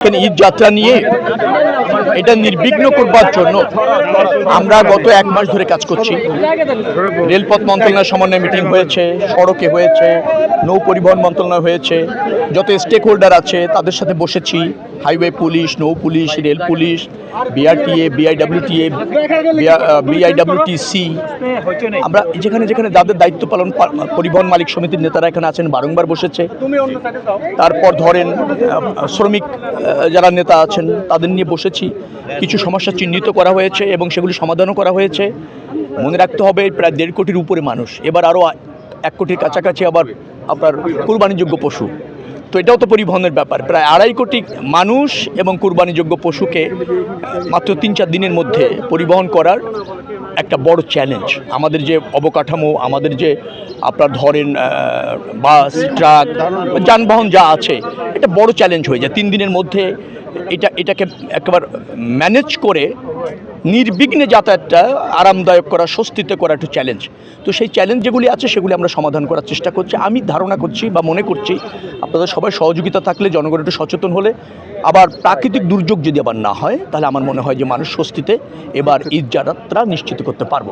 ঈদ যাত্রা নিয়ে এটা নির্বিঘ্ন করবার জন্য আমরা গত এক মাস ধরে কাজ করছি। রেলপথ মন্ত্রণালয়ের সমন্বয়ে মিটিং হয়েছে, সড়কে হয়েছে, নৌ পরিবহন মন্ত্রণালয় হয়েছে, যত স্টেক হোল্ডার আছে তাদের সাথে বসেছি। হাইওয়ে পুলিশ, নৌ police, rail police, BRTA, BIWTA, BIWTC, আমরা যেখানে যেখানে যাদের দায়িত্ব পালন পরিবহন মালিক সমিতির নেতারা এখানে আছেন বারংবার বসেছে। তারপর ধরেন শ্রমিক যারা নেতা আছেন তাদের নিয়ে বসেছি, কিছু সমস্যা চিহ্নিত করা হয়েছে এবং সেগুলি সমাধানও করা হয়েছে। মনে রাখতে হবে প্রায় 1.5 কোটির উপরে মানুষ, এবার আরও 1 কোটির কাছাকাছি আবার আপনার কুরবানিযোগ্য পশু, তো এটাও তো পরিবহনের ব্যাপার। প্রায় 2.5 কোটি মানুষ এবং কুরবানিযোগ্য পশুকে মাত্র 3-4 দিনের মধ্যে পরিবহন করার একটা বড় চ্যালেঞ্জ। আমাদের যে অবকাঠামো, আমাদের যে আপনার ধরেন বাস, ট্রাক, যানবাহন যা আছে, এটা বড় চ্যালেঞ্জ হয়ে যায় 3 দিনের মধ্যে। এটাকে একেবারে ম্যানেজ করে নির্বিঘ্নে যাতায়াতটা আরামদায়ক করা, স্বস্তিতে করা একটু চ্যালেঞ্জ। তো সেই চ্যালেঞ্জ যেগুলি আছে সেগুলি আমরা সমাধান করার চেষ্টা করছি। আমি ধারণা করছি বা মনে করছি আপনাদের সবাই সহযোগিতা থাকলে, জনগণ একটু সচেতন হলে, আবার প্রাকৃতিক দুর্যোগ যদি আবার না হয়, তাহলে আমার মনে হয় যে মানুষ স্বস্তিতে এবার ঈদ যাত্রা নিশ্চিত করতে পারবো।